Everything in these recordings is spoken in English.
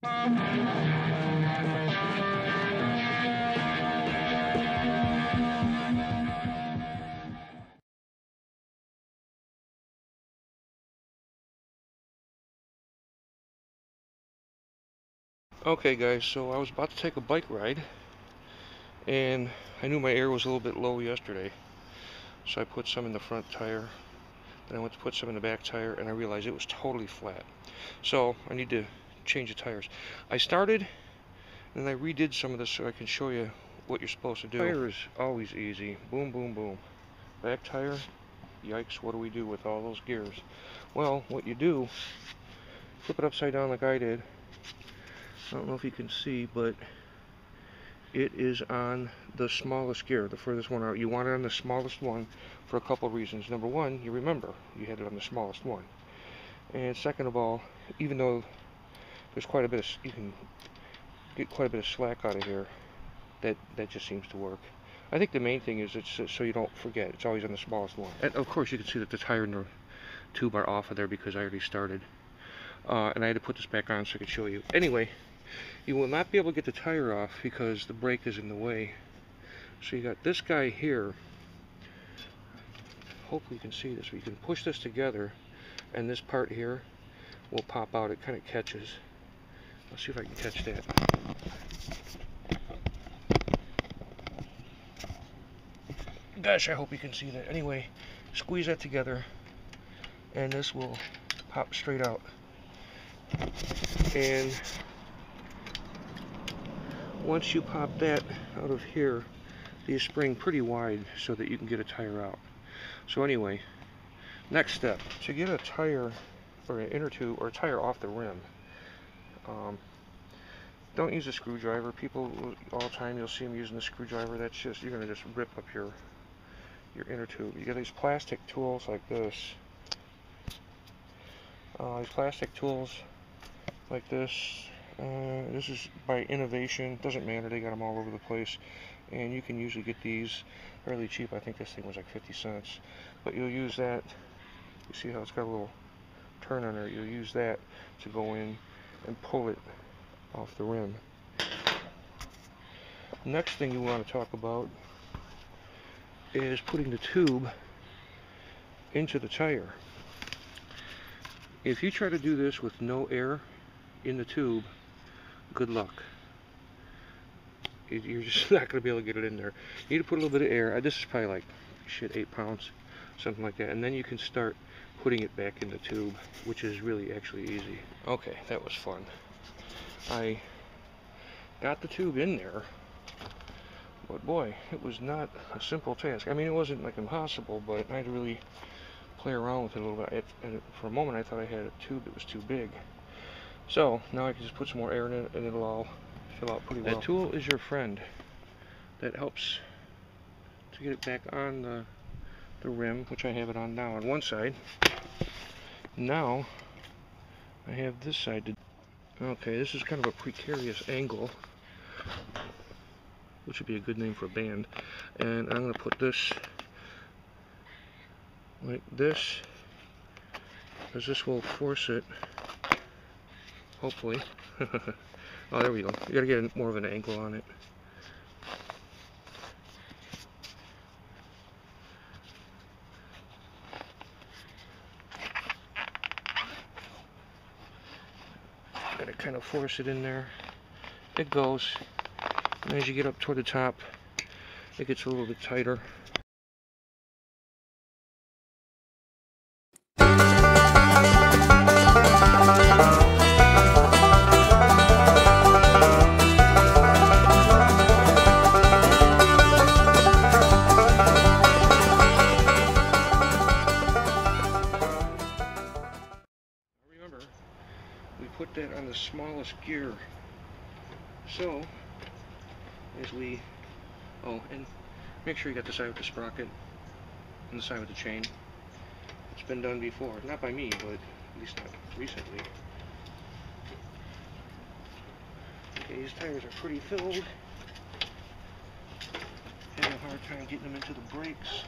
Okay guys, so I was about to take a bike ride and I knew my air was a little bit low yesterday, so I put some in the front tire, then I went to put some in the back tire, and I realized it was totally flat. So I need to change the tires. I started and then I redid some of this so I can show you what you're supposed to do. Tire is always easy. Boom, boom, boom. Back tire, yikes, what do we do with all those gears? Well, what you do, flip it upside down like I did. I don't know if you can see, but it is on the smallest gear, the furthest one out. You want it on the smallest one for a couple of reasons. Number one, you remember you had it on the smallest one. And second of all, even though there's quite a bit of, you can get quite a bit of slack out of here, that just seems to work. I think the main thing is it's so you don't forget, it's always on the smallest one. And of course you can see that the tire and the tube are off of there because I already started. And I had to put this back on so I could show you. Anyway, you will not be able to get the tire off because the brake is in the way. So you got this guy here. Hopefully you can see this. You can push this together and this part here will pop out. It kind of catches. Let's see if I can catch that. Gosh, I hope you can see that. Anyway, squeeze that together and this will pop straight out. And once you pop that out of here, you spring pretty wide so that you can get a tire out. So anyway, next step, to get a tire or an inner tube or a tire off the rim, don't use a screwdriver. People all the time, you'll see them using the screwdriver. That's just, you're going to just rip up your inner tube. You get these plastic tools like this. These plastic tools like this. This is by Innovation. Doesn't matter, they got them all over the place, and you can usually get these fairly cheap. I think this thing was like 50 cents, but you'll use that. You see how it's got a little turn on there? You'll use that to go in and pull it off the rim. Next thing you want to talk about is putting the tube into the tire. If you try to do this with no air in the tube, good luck. You're just not going to be able to get it in there. You need to put a little bit of air. This is probably like, shit, 8 pounds, something like that. And then you can start putting it back in the tube, which is really actually easy. Okay, that was fun. I got the tube in there, but boy, it was not a simple task. I mean, it wasn't like impossible, but I had to really play around with it a little bit. And for a moment I thought I had a tube that was too big. So now I can just put some more air in it and it'll all fill out pretty well. That tool is your friend. That helps to get it back on the rim, which I have it on now on one side. Now I have this side to... Okay, this is kind of a precarious angle, which would be a good name for a band. And I'm going to put this like this, because this will force it, hopefully. Oh, there we go. You got to get more of an angle on it. Got to kind of force it in there. It goes. And as you get up toward the top, it gets a little bit tighter. Remember, we put that on the smallest gear. So, as we, oh, and make sure you got the side with the sprocket and the side with the chain. It's been done before, not by me, but at least not recently. Okay, these tires are pretty filled. Having a hard time getting them into the brakes,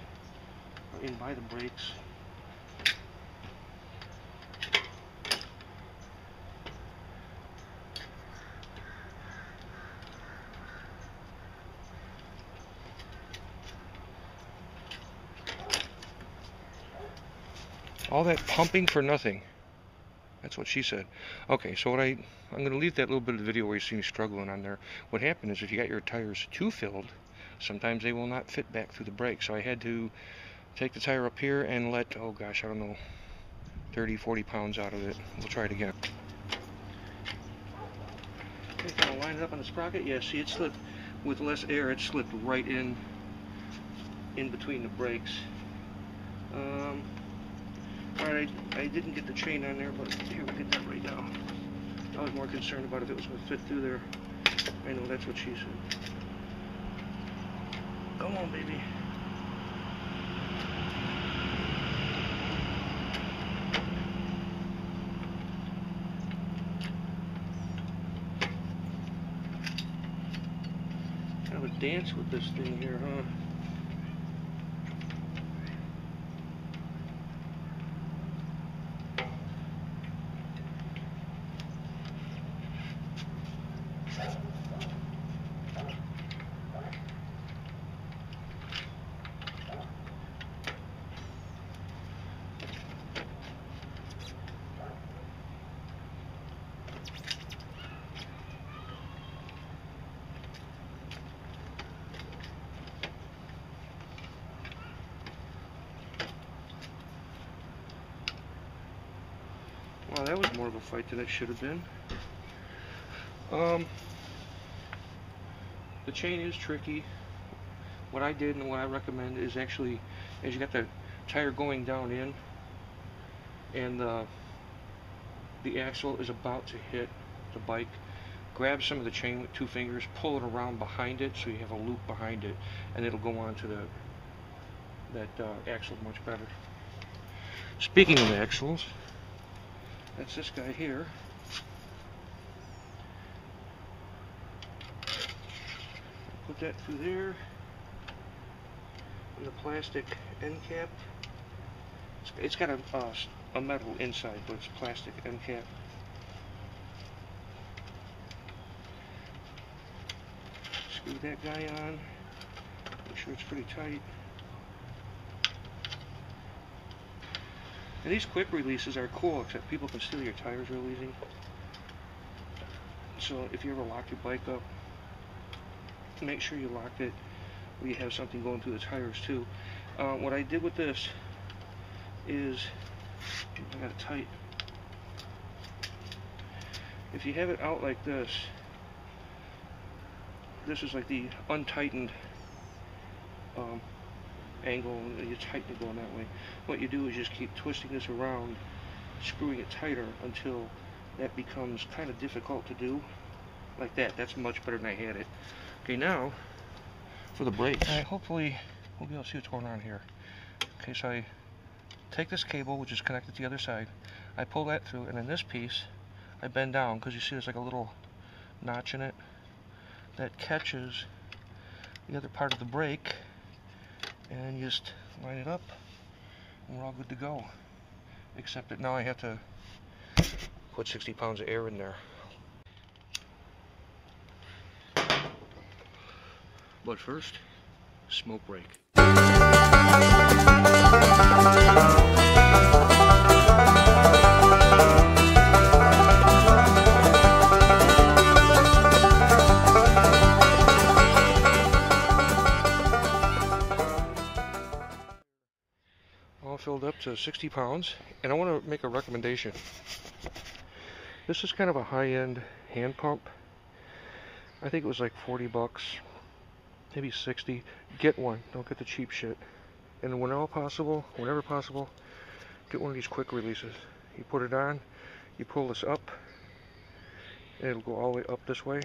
or in by the brakes. All that pumping for nothing. That's what she said. Okay, so I'm going to leave that little bit of the video where you see me struggling on there. What happened is if you got your tires too filled, sometimes they will not fit back through the brake. So I had to take the tire up here and let, oh gosh, I don't know, 30, 40 pounds out of it. We'll try it again. Okay, kind of line it up on the sprocket. Yeah, see, it slipped with less air. It slipped right in between the brakes. Alright, I didn't get the chain on there, but here, we'll get that right now. I was more concerned about if it was going to fit through there. I know, that's what she said. Come on, baby. Kind of a dance with this thing here, huh? Wow, that was more of a fight than it should have been. The chain is tricky. What I did and what I recommend is actually, as you got the tire going down in, and the axle is about to hit the bike, grab some of the chain with 2 fingers, pull it around behind it so you have a loop behind it, and it'll go on to that axle much better. Speaking of axles, that's this guy here. Put that through there. And the plastic end cap. It's got a metal inside, but it's plastic end cap. Screw that guy on. Make sure it's pretty tight. And these quick releases are cool, except people can steal your tires real easy. So if you ever lock your bike up, make sure you lock it where you have something going through the tires too. What I did with this is, I got it tight. If you have it out like this, this is like the untightened angle, and you tighten it going that way. What you do is just keep twisting this around, screwing it tighter until that becomes kind of difficult to do. Like that. That's much better than I had it. Okay, now for the brakes. Alright, hopefully we'll be able to see what's going on here. Okay, so I take this cable, which is connected to the other side, I pull that through, and in this piece I bend down, because you see there's like a little notch in it that catches the other part of the brake, and you just line it up and we're all good to go. Except that now I have to put 60 pounds of air in there. But first, smoke break. All filled up to 60 pounds, and I want to make a recommendation. This is kind of a high-end hand pump. I think it was like 40 bucks, maybe 60. Get one, don't get the cheap shit. And whenever possible, get one of these quick releases. You put it on, you pull this up, and it'll go all the way up this way,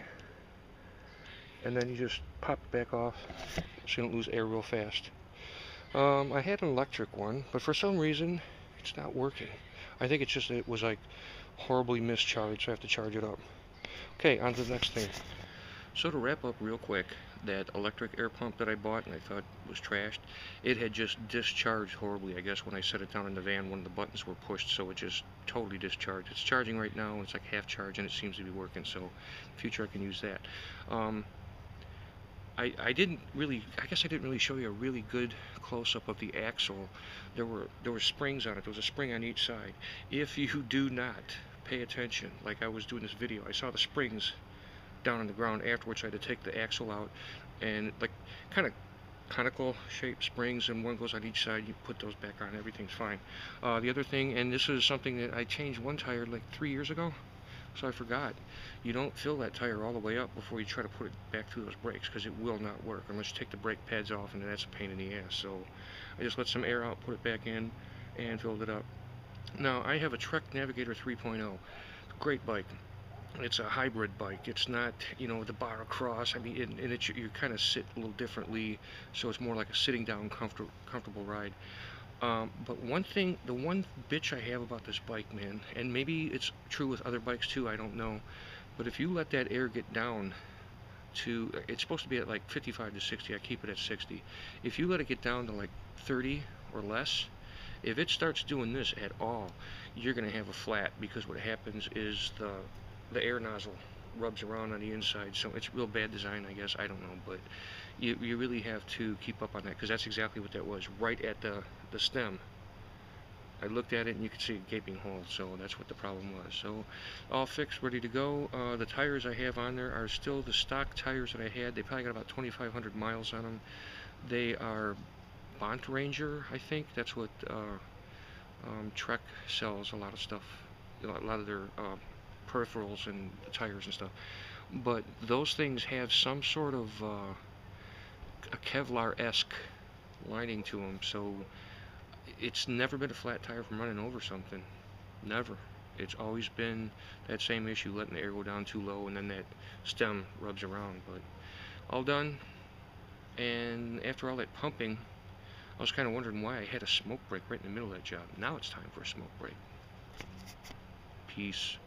and then you just pop it back off so you don't lose air real fast. I had an electric one, but for some reason it's not working. I think it's just that it was like horribly mischarged, so I have to charge it up. Okay, on to the next thing. So to wrap up real quick, that electric air pump that I bought and I thought was trashed, it had just discharged horribly. I guess when I set it down in the van, one of the buttons were pushed, so it just totally discharged. It's charging right now, and it's like 1/2 charge, and it seems to be working, so in the future I can use that. I didn't really, I guess I didn't really show you a really good close-up of the axle. There were springs on it. There was a spring on each side. If you do not pay attention, like I was doing this video, I saw the springs down on the ground afterwards. I had to take the axle out, and like kind of conical shaped springs, and one goes on each side. You put those back on, everything's fine. The other thing, and this is something that I changed one tire like 3 years ago, so I forgot. You don't fill that tire all the way up before you try to put it back through those brakes, because it will not work unless you take the brake pads off, and that's a pain in the ass. So I just let some air out, put it back in, and filled it up. Now I have a Trek Navigator 3.0. Great bike. It's a hybrid bike. It's not, the bar across. I mean, you kind of sit a little differently, so it's more like a sitting down, comfortable ride. But one thing, the one bitch I have about this bike, man, and maybe it's true with other bikes too, I don't know, but if you let that air get down to, it's supposed to be at like 55 to 60, I keep it at 60. If you let it get down to like 30 or less, if it starts doing this at all, you're going to have a flat, because what happens is the air nozzle rubs around on the inside, so it's real bad design, I guess. I don't know, but you really have to keep up on that, because that's exactly what that was, right at the stem. I looked at it and you could see a gaping hole, so that's what the problem was. So all fixed, ready to go. The tires I have on there are still the stock tires that I had. They probably got about 2,500 miles on them. They are Bont Ranger, I think. That's what Trek sells a lot of stuff, a lot of their peripherals and tires and stuff. But those things have some sort of a Kevlar-esque lining to them, so it's never been a flat tire from running over something. Never. It's always been that same issue, letting the air go down too low, and then that stem rubs around. But all done, and after all that pumping, I was kind of wondering why I had a smoke break right in the middle of that job. Now it's time for a smoke break. Peace.